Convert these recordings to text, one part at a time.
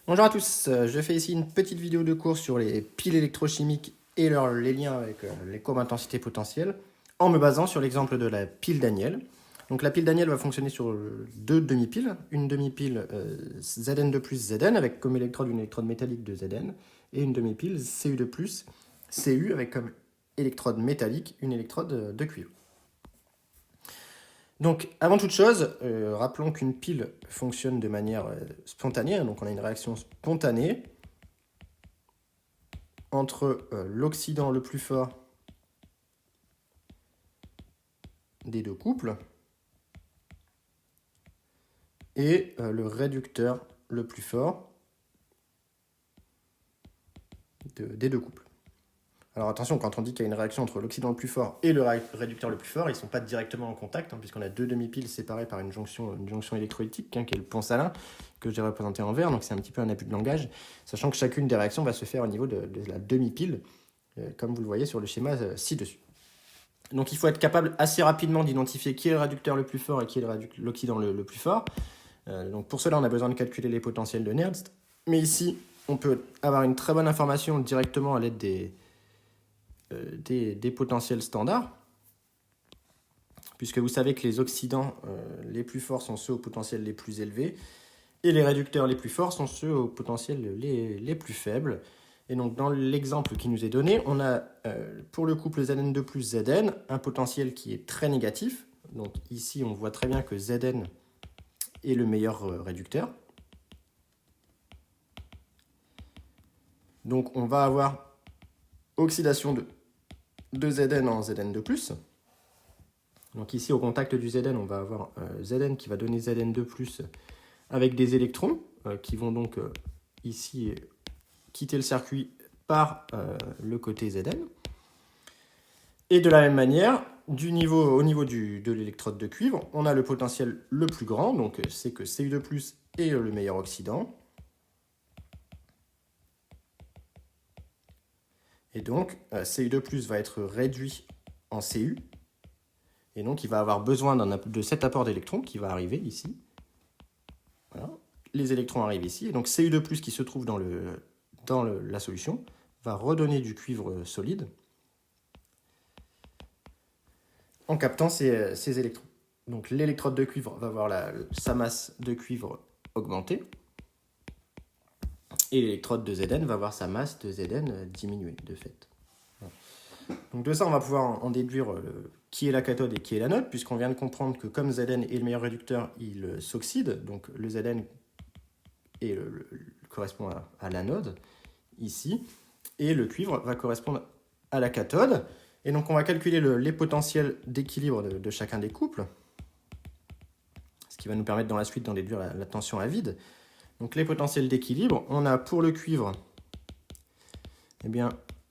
Bonjour à tous, je fais ici une petite vidéo de cours sur les piles électrochimiques et les liens avec les courbes intensité potentielle en me basant sur l'exemple de la pile Daniel. Donc la pile Daniel va fonctionner sur deux demi-piles, une demi-pile Zn2 plus Zn avec comme électrode une électrode métallique de Zn et une demi-pile Cu2 plus Cu avec comme électrode métallique une électrode de cuivre. Donc, avant toute chose, rappelons qu'une pile fonctionne de manière spontanée. Donc, on a une réaction spontanée entre l'oxydant le plus fort des deux couples et le réducteur le plus fort des deux couples. Alors attention, quand on dit qu'il y a une réaction entre l'oxydant le plus fort et le réducteur le plus fort, ils ne sont pas directement en contact, puisqu'on a deux demi-piles séparées par une jonction électrolytique, qui est le pont salin, que j'ai représenté en vert, donc c'est un petit peu un abus de langage, sachant que chacune des réactions va se faire au niveau de la demi-pile, comme vous le voyez sur le schéma ci-dessus. Donc il faut être capable assez rapidement d'identifier qui est le réducteur le plus fort et qui est l'oxydant le plus fort. Donc pour cela, on a besoin de calculer les potentiels de Nernst, mais ici, on peut avoir une très bonne information directement à l'aide des potentiels standards, puisque vous savez que les oxydants les plus forts sont ceux aux potentiels les plus élevés, et les réducteurs les plus forts sont ceux aux potentiels les plus faibles. Et donc dans l'exemple qui nous est donné, on a pour le couple Zn2 plus Zn, un potentiel qui est très négatif. Donc ici, on voit très bien que Zn est le meilleur réducteur. Donc on va avoir oxydation de Zn en Zn2+. Donc ici, au contact du Zn, on va avoir Zn qui va donner Zn2+, avec des électrons qui vont donc ici quitter le circuit par le côté Zn. Et de la même manière, au niveau de l'électrode de cuivre, on a le potentiel le plus grand, donc c'est que Cu2+, est le meilleur oxydant. Et donc, Cu2+, va être réduit en Cu. Et donc, il va avoir besoin de cet apport d'électrons qui va arriver ici. Voilà. Les électrons arrivent ici. Et donc, Cu2+, qui se trouve dans la solution, va redonner du cuivre solide en captant ces électrons. Donc, l'électrode de cuivre va avoir sa masse de cuivre augmentée. Et l'électrode de Zn va avoir sa masse de Zn diminuée, de fait. Donc de ça, on va pouvoir en déduire qui est la cathode et qui est l'anode, puisqu'on vient de comprendre que comme Zn est le meilleur réducteur, il s'oxyde. Donc le Zn correspond à l'anode, ici. Et le cuivre va correspondre à la cathode. Et donc on va calculer les potentiels d'équilibre de chacun des couples, ce qui va nous permettre dans la suite d'en déduire la tension à vide. Donc les potentiels d'équilibre, on a pour le cuivre, eh bien,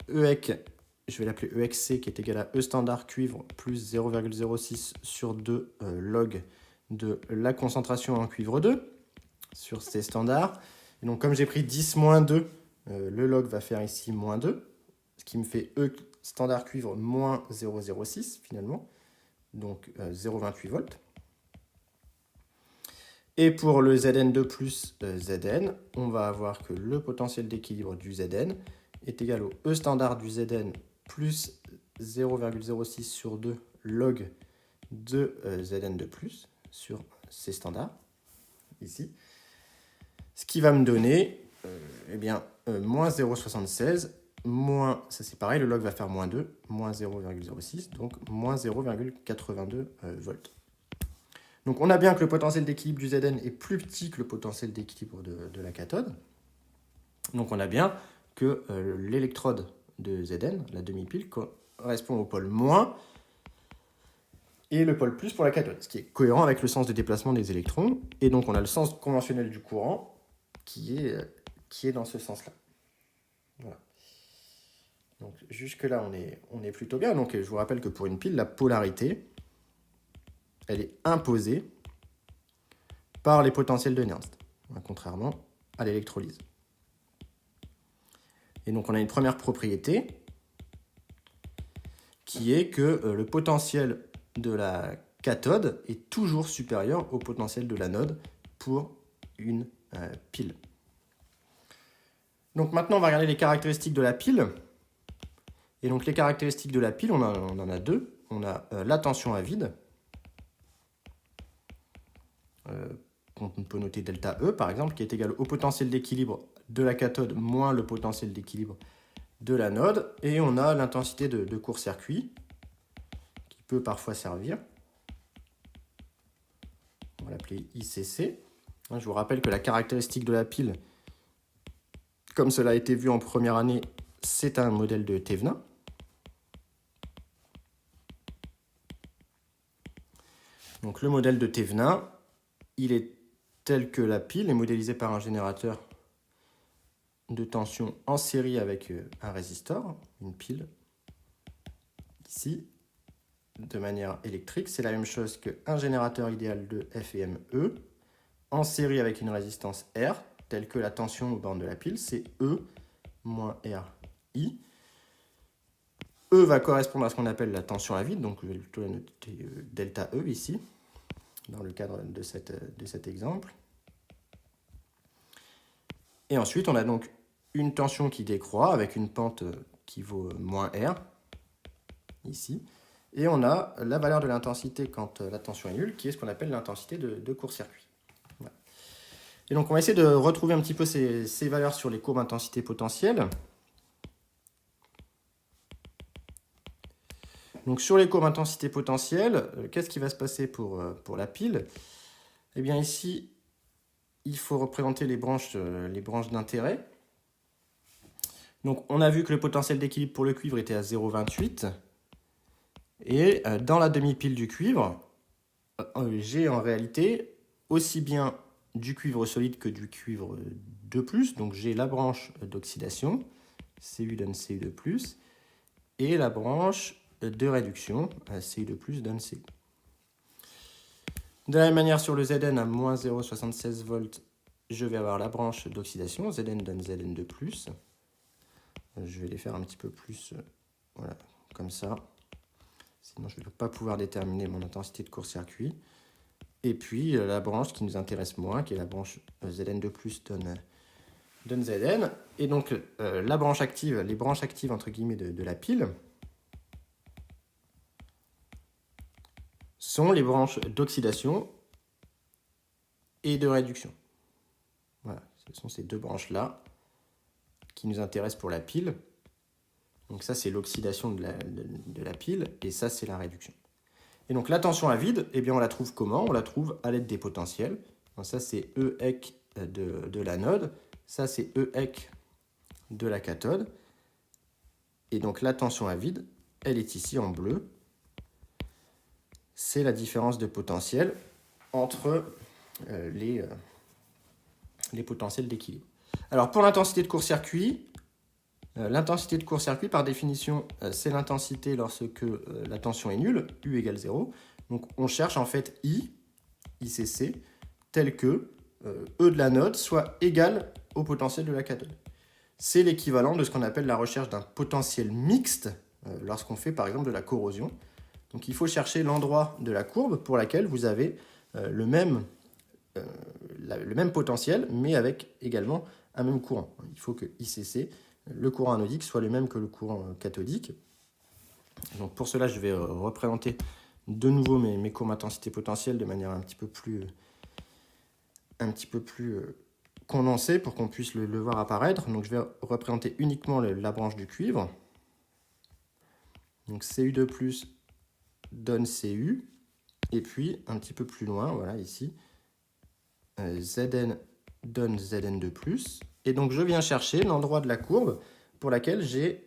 EEC, je vais l'appeler EXC, qui est égal à E standard cuivre plus 0,06 sur 2 log de la concentration en cuivre 2 sur C standard. Et donc comme j'ai pris 10 moins 2, le log va faire ici moins 2, ce qui me fait E standard cuivre moins 0,06 finalement, donc 0,28 volts. Et pour le Zn2 plus Zn, on va avoir que le potentiel d'équilibre du Zn est égal au E standard du Zn plus 0,06 sur 2 log de Zn2 plus sur C standard, ici. Ce qui va me donner moins 0,76, moins, ça c'est pareil, le log va faire moins 2, moins 0,06, donc moins 0,82 volts. Donc on a bien que le potentiel d'équilibre du Zn est plus petit que le potentiel d'équilibre de la cathode. Donc on a bien que l'électrode de Zn, la demi-pile, correspond au pôle moins et le pôle plus pour la cathode, ce qui est cohérent avec le sens de déplacement des électrons. Et donc on a le sens conventionnel du courant qui est dans ce sens-là. Voilà. Donc jusque-là, on est plutôt bien. Donc je vous rappelle que pour une pile, la polarité, elle est imposée par les potentiels de Nernst, contrairement à l'électrolyse. Et donc on a une première propriété qui est que le potentiel de la cathode est toujours supérieur au potentiel de l'anode pour une pile. Donc maintenant, on va regarder les caractéristiques de la pile. Et donc les caractéristiques de la pile, on en a deux. On a la tension à vide, qu'on peut noter delta E par exemple, qui est égal au potentiel d'équilibre de la cathode moins le potentiel d'équilibre de l'anode. Et on a l'intensité de court-circuit, qui peut parfois servir. On va l'appeler ICC. Je vous rappelle que la caractéristique de la pile, comme cela a été vu en première année, c'est un modèle de Thevenin. Donc le modèle de Thevenin, il est tel que la pile est modélisée par un générateur de tension en série avec un résistor, une pile, ici, de manière électrique. C'est la même chose qu'un générateur idéal de F et ME, en série avec une résistance R, telle que la tension aux bornes de la pile, c'est E moins RI. E va correspondre à ce qu'on appelle la tension à vide, donc je vais plutôt la noter delta E ici, dans le cadre de cet exemple. Et ensuite, on a donc une tension qui décroît avec une pente qui vaut moins R, ici. Et on a la valeur de l'intensité quand la tension est nulle, qui est ce qu'on appelle l'intensité de court-circuit. Voilà. Et donc, on va essayer de retrouver un petit peu ces valeurs sur les courbes intensité potentielle. Donc, sur les courbes intensité potentielle, qu'est-ce qui va se passer pour la pile? Eh bien, ici, il faut représenter les branches d'intérêt. Donc, on a vu que le potentiel d'équilibre pour le cuivre était à 0,28. Et dans la demi-pile du cuivre, j'ai en réalité aussi bien du cuivre solide que du cuivre 2+. Donc, j'ai la branche d'oxydation, Cu donne Cu2+, et la branche de réduction, Cu2+ donne Cu. De la même manière, sur le Zn à moins 0,76 volts, je vais avoir la branche d'oxydation, Zn donne Zn2+. Je vais les faire un petit peu plus, voilà, comme ça. Sinon, je ne vais pas pouvoir déterminer mon intensité de court-circuit. Et puis, la branche qui nous intéresse moins, qui est la branche Zn2+, donne Zn. Et donc, la branche active, les branches actives, entre guillemets, de la pile, sont les branches d'oxydation et de réduction. Voilà, ce sont ces deux branches-là qui nous intéressent pour la pile. Donc ça, c'est l'oxydation de la pile, et ça, c'est la réduction. Et donc la tension à vide, eh bien, on la trouve comment? On la trouve à l'aide des potentiels. Donc ça, c'est EEC de l'anode, ça, c'est EEC de la cathode. Et donc la tension à vide, elle est ici en bleu. C'est la différence de potentiel entre les potentiels d'équilibre. Alors pour l'intensité de court-circuit, par définition, c'est l'intensité lorsque la tension est nulle, U égale 0. Donc on cherche en fait ICC, tel que E de l'anode soit égal au potentiel de la cathode. C'est l'équivalent de ce qu'on appelle la recherche d'un potentiel mixte lorsqu'on fait par exemple de la corrosion. Donc il faut chercher l'endroit de la courbe pour laquelle vous avez le même potentiel, mais avec également un même courant. Il faut que ICC, le courant anodique, soit le même que le courant cathodique. Donc pour cela, je vais représenter de nouveau mes courbes intensité potentielle de manière un petit peu plus condensée pour qu'on puisse le voir apparaître. Donc je vais représenter uniquement la branche du cuivre. Donc Cu2+ donne Cu, et puis un petit peu plus loin, voilà ici, Zn donne Zn2+, et donc je viens chercher l'endroit de la courbe pour laquelle j'ai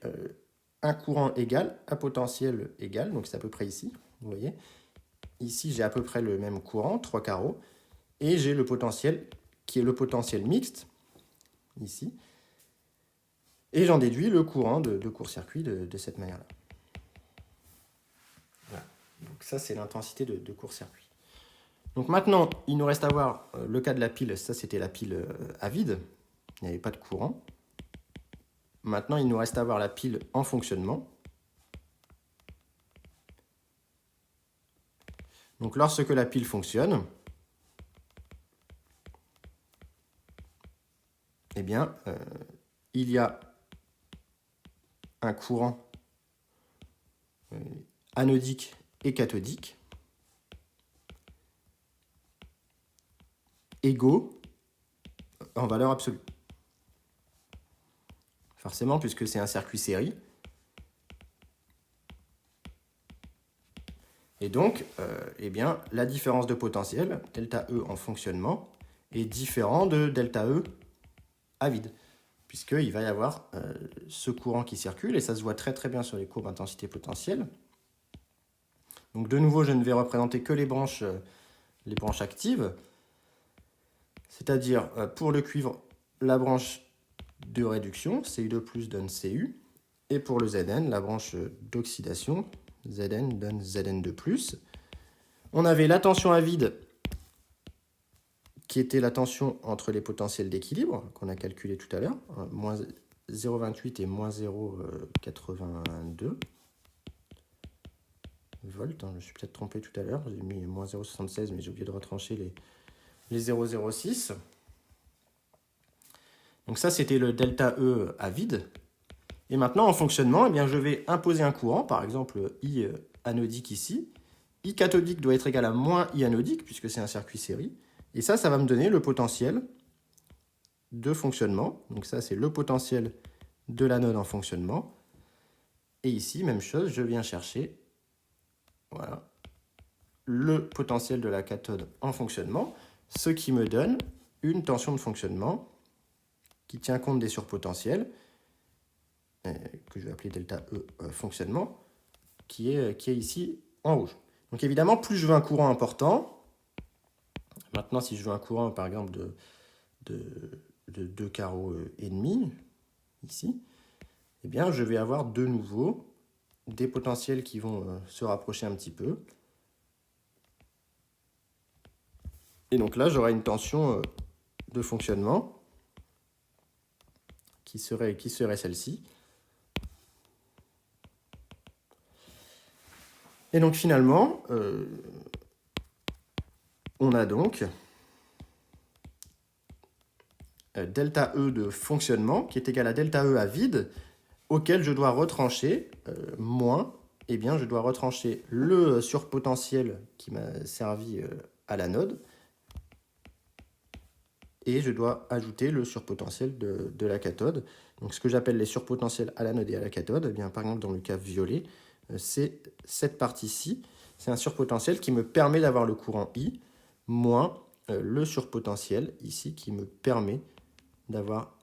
un courant égal, un potentiel égal, donc c'est à peu près ici, vous voyez. Ici, j'ai à peu près le même courant, 3 carreaux, et j'ai le potentiel qui est le potentiel mixte, ici, et j'en déduis le courant de court-circuit de cette manière-là. Voilà. Donc ça, c'est l'intensité de court-circuit. Donc maintenant, il nous reste à voir le cas de la pile. Ça, c'était la pile à vide. Il n'y avait pas de courant. Maintenant, il nous reste à voir la pile en fonctionnement. Donc lorsque la pile fonctionne, eh bien, il y a un courant anodique et cathodique égaux en valeur absolue. Forcément, puisque c'est un circuit série. Et donc, eh bien, la différence de potentiel, delta E en fonctionnement, est différent de delta E à vide, puisqu'il va y avoir ce courant qui circule, et ça se voit très très bien sur les courbes intensité potentielle. Donc de nouveau, je ne vais représenter que les branches actives, c'est-à-dire pour le cuivre, la branche de réduction, Ci2+, donne Cu, et pour le Zn, la branche d'oxydation, Zn donne Zn2+. On avait la tension à vide, qui était la tension entre les potentiels d'équilibre, qu'on a calculé tout à l'heure, moins 0,28 et moins 0,82 volts. Je me suis peut-être trompé tout à l'heure, j'ai mis moins 0,76, mais j'ai oublié de retrancher les 0,06. Donc ça, c'était le delta E à vide. Et maintenant, en fonctionnement, eh bien, je vais imposer un courant, par exemple I anodique ici. I cathodique doit être égal à moins I anodique, puisque c'est un circuit série. Et ça va me donner le potentiel de fonctionnement. Donc ça, c'est le potentiel de l'anode en fonctionnement. Et ici, même chose, je viens chercher voilà, le potentiel de la cathode en fonctionnement, ce qui me donne une tension de fonctionnement qui tient compte des surpotentiels, que je vais appeler delta E fonctionnement, qui est ici en rouge. Donc évidemment, plus je veux un courant important, maintenant si je veux un courant par exemple de 2 carreaux et demi, ici, eh bien je vais avoir de nouveau des potentiels qui vont se rapprocher un petit peu. Et donc là, j'aurai une tension de fonctionnement qui serait celle-ci. Et donc finalement, on a donc delta E de fonctionnement qui est égal à delta E à vide, auquel je dois retrancher moins, eh bien je dois retrancher le surpotentiel qui m'a servi à l'anode, et je dois ajouter le surpotentiel de la cathode. Donc ce que j'appelle les surpotentiels à l'anode et à la cathode, eh bien, par exemple dans le cas violet, c'est cette partie-ci, c'est un surpotentiel qui me permet d'avoir le courant I, moins le surpotentiel ici qui me permet d'avoir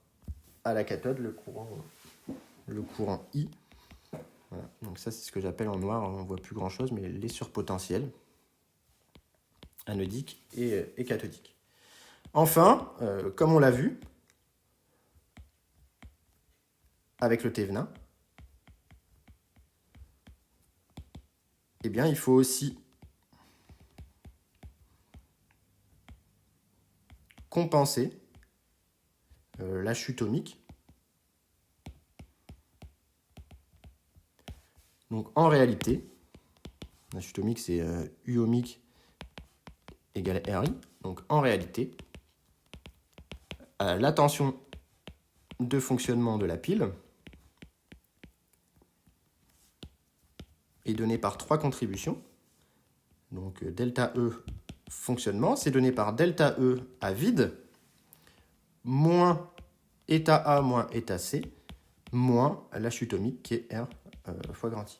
à la cathode le courant I. Voilà. Donc ça, c'est ce que j'appelle en noir, on ne voit plus grand-chose, mais les surpotentiels anodiques et cathodiques. Enfin, comme on l'a vu, avec le Thévenin, eh bien, il faut aussi compenser la chute ohmique. Donc, en réalité, la chute ohmique, c'est U ohmique égale RI. Donc, en réalité, la tension de fonctionnement de la pile est donnée par 3 contributions. Donc, delta E fonctionnement, c'est donné par delta E à vide, moins état A moins état C, moins la chute ohmique qui est R fois grand I.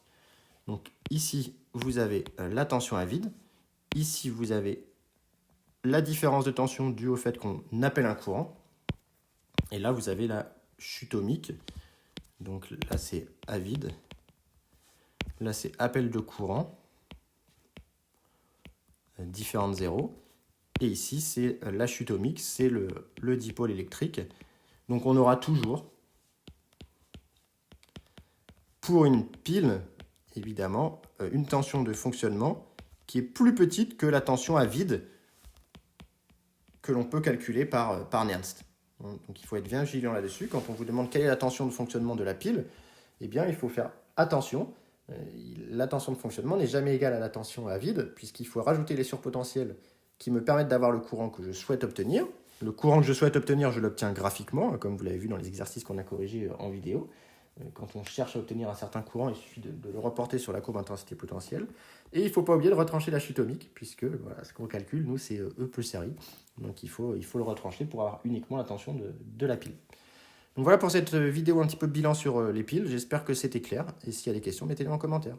Donc ici, vous avez la tension à vide. Ici, vous avez la différence de tension due au fait qu'on appelle un courant. Et là, vous avez la chute ohmique. Donc là, c'est à vide. Là, c'est appel de courant. Différents de zéro. Et ici, c'est la chute ohmique, c'est le dipôle électrique. Donc on aura toujours, pour une pile, évidemment, une tension de fonctionnement qui est plus petite que la tension à vide que l'on peut calculer par Nernst. Donc il faut être bien vigilant là-dessus. Quand on vous demande quelle est la tension de fonctionnement de la pile, eh bien il faut faire attention. La tension de fonctionnement n'est jamais égale à la tension à vide, puisqu'il faut rajouter les surpotentiels qui me permettent d'avoir le courant que je souhaite obtenir. Le courant que je souhaite obtenir, je l'obtiens graphiquement, comme vous l'avez vu dans les exercices qu'on a corrigés en vidéo. Quand on cherche à obtenir un certain courant, il suffit de le reporter sur la courbe intensité potentielle. Et il ne faut pas oublier de retrancher la chute ohmique, puisque voilà, ce qu'on calcule, nous, c'est E plus RI. Donc il faut le retrancher pour avoir uniquement la tension de la pile. Donc voilà pour cette vidéo un petit peu de bilan sur les piles. J'espère que c'était clair. Et s'il y a des questions, mettez-les en commentaire.